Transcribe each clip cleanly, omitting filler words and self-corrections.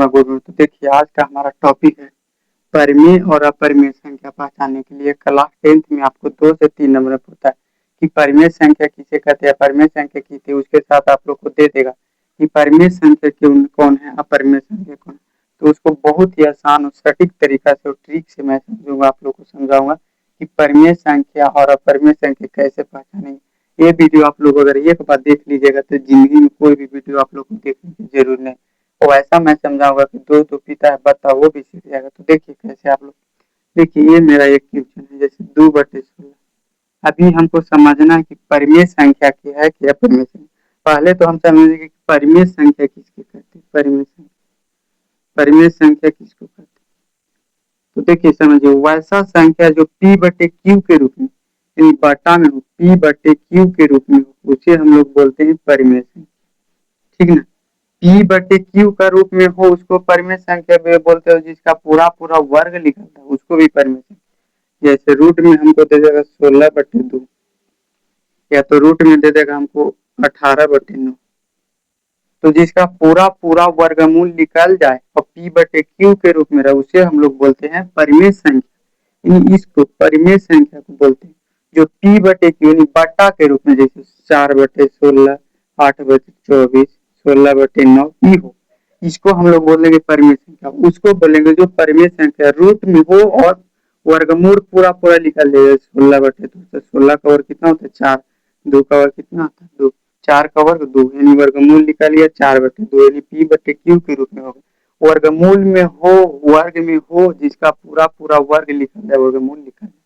मैं गुरु। तो देखिए आज का हमारा टॉपिक है परिमेय और अपरिमेय संख्या पहचानने के लिए। क्लास 10th में आपको 2 से 3 नंबर पूछता है कि परिमेय संख्या किसे कहते हैं, अपरिमेय संख्या किसे, उसके साथ आप लोग को दे देगा कि परिमेय संख्या कौन है, अपरिमेय संख्या कौन है। तो उसको बहुत ही आसान और सटीक तरीका से और ट्रिक से मैं समझूंगा, आप लोग को समझाऊंगा कि परिमेय संख्या और अपरिमेय संख्या कैसे पहचानेंगे। ये वीडियो आप लोग अगर एक बार देख लीजिएगा तो जिंदगी में कोई भी वीडियो आप लोग को देखने की जरूरत नहीं। तो ऐसा मैं समझाऊंगा कि दो तो पिता है बता वो भी सीख जाएगा। तो देखिए कैसे आप लोग, देखिए ये मेरा एक क्वेश्चन है, जैसे 2/16। अभी हमको समझना है कि परिमेय संख्या क्या है कि अपरिमेय संख्या। पहले तो हम समझेंगे कि परिमेय संख्या किसको कहते हैं। परिमेय संख्या किसको कहते हैं, तो देखिए समझिए, वैसा संख्या जो P/Q के रूप में यानी बटा में हो, P/Q के रूप में हो, उसे हम लोग बोलते हैं परिमेय संख्या। ठीक ना। P/Q का रूप में हो उसको परिमेय संख्या में बोलते हो, जिसका पूरा पूरा वर्ग निकलता है उसको भी परिमेय संख्या। जैसे रूट में हमको दे देगा 16/2, या तो रूट में दे देगा हमको 18/9। तो जिसका पूरा पूरा वर्गमूल निकल जाए और P/Q के रूप में रहे उसे हम लोग बोलते हैं परिमेय संख्या। इसको परिमेय संख्या को बोलते हैं जो P/Q यानी बटा के रूप में, जैसे 4/16, 8/24, 16/9 ई हो, इसको हम लोग बोलेंगे परिमेय संख्या। उसको बोलेंगे जो परिमेय संख्या रूट में हो और वर्गमूल पूरा पूरा निकल जाए। 16/2, 16 का वर्ग कितना होता है 4, 2 का वर्ग कितना होता है 2, 4 का वर्ग 2 यानी वर्गमूल निकाल लिया 4/2 यानी P/Q के रूप में होगा। वर्गमूल में हो, वर्ग में हो, जिसका पूरा पूरा वर्ग निकल जाए, वर्गमूल निकल जाए,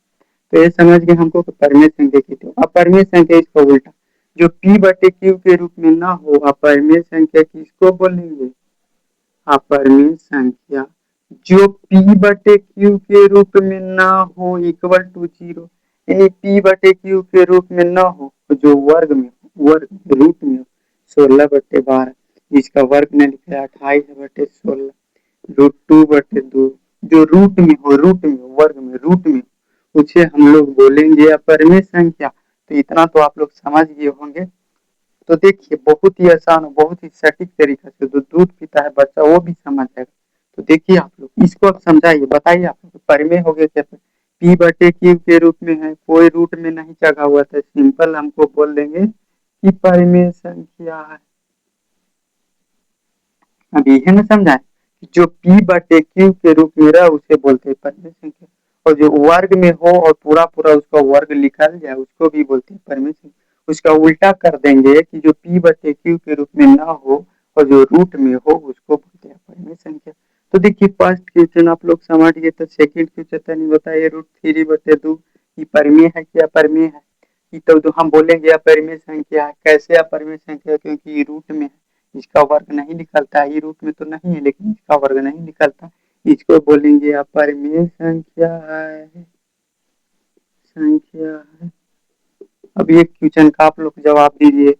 तो ये समझ के हमको परिमेय संख्या की। तो अपरिमेय संख्या इसका उल्टा, जो P/Q के रूप में ना हो, अपरिमेय संख्या किसको बोलेंगे, अपरिमेय संख्या जो P/Q के रूप में ना हो इक्वल टू 0, यानी P/Q के रूप में ना हो जो वर्ग में, वर्ग रूट में 16/12, जिसका वर्ग ने लिखा है 28/16, √2/2, जो रूट में हो, रूट में वर्ग में रूट में, उसे हम लोग बोलेंगे अपरिमेय संख्या। तो इतना तो आप लोग समझ गए होंगे। तो देखिए बहुत ही आसान और बहुत ही सटीक तरीका से जो दूध पीता है बच्चा वो भी समझ जाएगा। तो देखिए आप लोग इसको आप समझाइए, बताइए आप लोग परिमेय हो गए कैसे। P/Q के रूप में है, कोई रूट में नहीं जगह हुआ था, सिंपल हमको बोल देंगे कि परिमेय संख्या है। अब यही ना समझाए, जो P/Q के रूप में रहा उसे बोलते हैं परिमेय संख्या, और जो वर्ग में हो और पूरा पूरा उसका वर्ग निकल जाए उसको भी बोलते हैं परिमेय संख्या। उसका उल्टा कर देंगे कि जो P/Q के रूप में ना हो और जो रूट में हो उसको बोलते हैं परिमेय संख्या। तो देखिए फर्स्ट क्वेश्चन आप लोग समझ गए, तो सेकंड क्वेश्चन नहीं बताइए, √3/2 ये परिमेय है कि अपरिमेय है। तो हम बोलेंगे अपरिमेय संख्या है। कैसे अपरिमेय संख्या, क्योंकि रूट में है, इसका वर्ग नहीं निकलता है। ये रूट में तो नहीं है लेकिन इसका वर्ग नहीं निकलता, इसको बोलेंगे अपरिमेय संख्या है, संख्या है। अब ये क्वेश्चन का आप लोग जवाब दीजिए,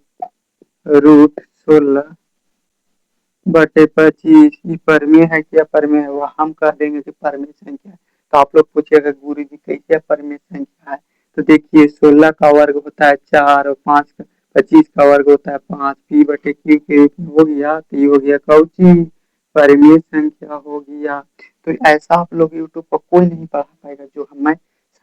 √16/25 ये परिमेय है कि अपरिमेय है, वो हम कह देंगे कि परिमेय संख्या है। तो आप लोग पूछिएगा गुरु जी कैसे अपरिमेय संख्या है। तो देखिए 16 का वर्ग होता है 4 और 5 का 25 का वर्ग होता है 5, P/Q के रूप में हो गया, तो ये हो गया कौची परिमेय संख्या हो गया। तो ऐसा आप लोग यूट्यूब पर कोई नहीं पढ़ा पाएगा, जो मैं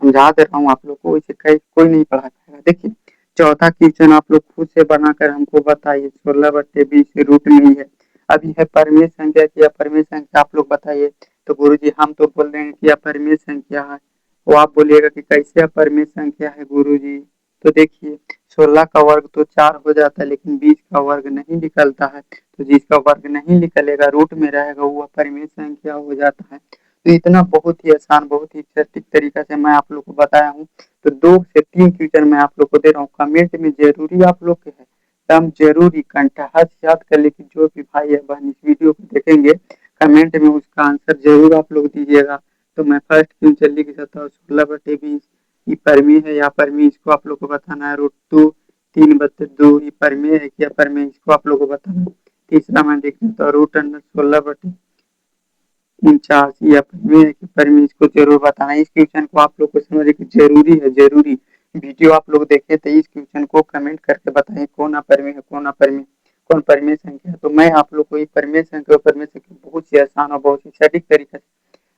समझा दे रहा हूँ आप लोग को, इसे कोई नहीं पढ़ा पाएगा। देखिए चौथा क्वेश्चन आप लोग खुद से बनाकर हमको बताइए, 16/20 रूट में ही है। अब यह परिमेय संख्या की अपरिमेय संख्या आप लोग बताइए। तो गुरुजी हम तो बोल रहे हैं कि अपरिमेय संख्या है, वो आप बोलिएगा कि कैसे अपरिमेय संख्या है गुरुजी। तो देखिए 16 का वर्ग तो 4 हो जाता है लेकिन 20 का वर्ग नहीं निकलता है, तो जिसका वर्ग नहीं निकलेगा रूट में रहेगा वो अपरिमेय संख्या हो जाता है। तो इतना बहुत ही आसान बहुत ही सटीक तरीका से मैं आप लोग को बताया हूँ। तो 2 से 3 क्वेश्चन मैं आप लोग को दे रहा हूँ, कमेंट में जरूरी आप लोग के है, एकदम जरूरी कंठस्थ याद कर ले कि जो भी भाई है बहन इस वीडियो को देखेंगे कमेंट में उसका आंसर जरूर आप लोग दीजिएगा। तो मैं फर्स्ट क्वेश्चन लिख देता हूँ, 16/20 ये परिमेय है या अपरिमेय, इसको आप लोग को बताना है। √2 3/2 ये परिमेय है कि अपरिमेय, इसको आप लोग को बताना है। तीसरा मैं देख लेता हूँ, √16/49 ये अपरिमेय है कि परिमेय, इसको जरूर बताना है। इस क्वेश्चन को आप लोग को समझे कि जरूरी है, जरूरी वीडियो आप लोग देखे तो इस क्वेश्चन को कमेंट करके बताएं कौन अपरिमेय है कौन अपरिमेय। कौन परिमेय संख्या है। तो मैं आप लोग को ये परिमेय संख्या और परिमेय संख्या बहुत ही आसान और बहुत ही सटीक तरीके से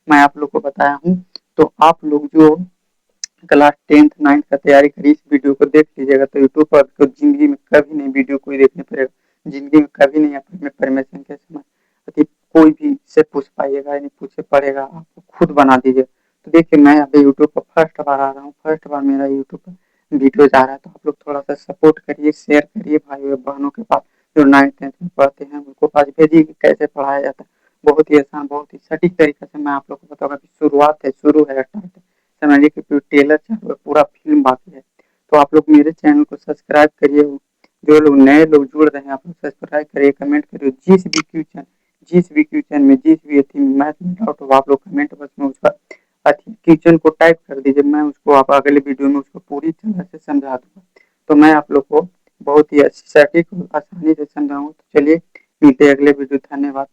मैं आप लोग को बताया हूँ। तो आप लोग जो क्लास 10th 9th का तैयारी करिए, इस वीडियो को देख लीजिएगा तो यूट्यूब पर आपको जिंदगी में कभी नहीं वीडियो कोई देखने पड़ेगा, जिंदगी में कभी नहीं आप परिमेय संख्या से कोई भी से पूछ पाइएगा, नहीं पूछे पड़ेगा, आपको खुद बना दीजिए। तो देखिए मैं अभी यूट्यूब पर फर्स्ट बार आ रहा हूँ, फर्स्ट बार मेरा यूट्यूब पर वीडियो जा रहा है, तो आप लोग थोड़ा सा सपोर्ट करिए, शेयर करिए भाई और बहनों के पास जो 9th 10th में पढ़ते हैं उनको पास भेजिए कि कैसे पढ़ाया जाता है। बहुत ही आसान, बहुत ही सटीक तरीके से मैं आप लोग को बताऊंगा कि शुरुआत है, शुरू है, स्टार्ट है, समझिए कि ट्रेलर चालू है, पूरा फिल्म बाकी है। तो आप लोग मेरे चैनल को सब्सक्राइब करिए, जो लोग नए लोग जुड़ रहे हैं आप लोग सब्सक्राइब करिए, कमेंट करिए, जिस भी क्वेश्चन में जिस भी अथी मैथ में डाउट हो आप लोग कमेंट बॉक्स में उसका क्वेश्चन को टाइप कर दीजिए, मैं उसको आप अगले वीडियो में उसको पूरी तरह से समझा दूंगा। तो मैं आप लोग को बहुत ही सटीक और आसानी से समझाऊंगा। तो चलिए मिलते हैं अगले वीडियो, धन्यवाद।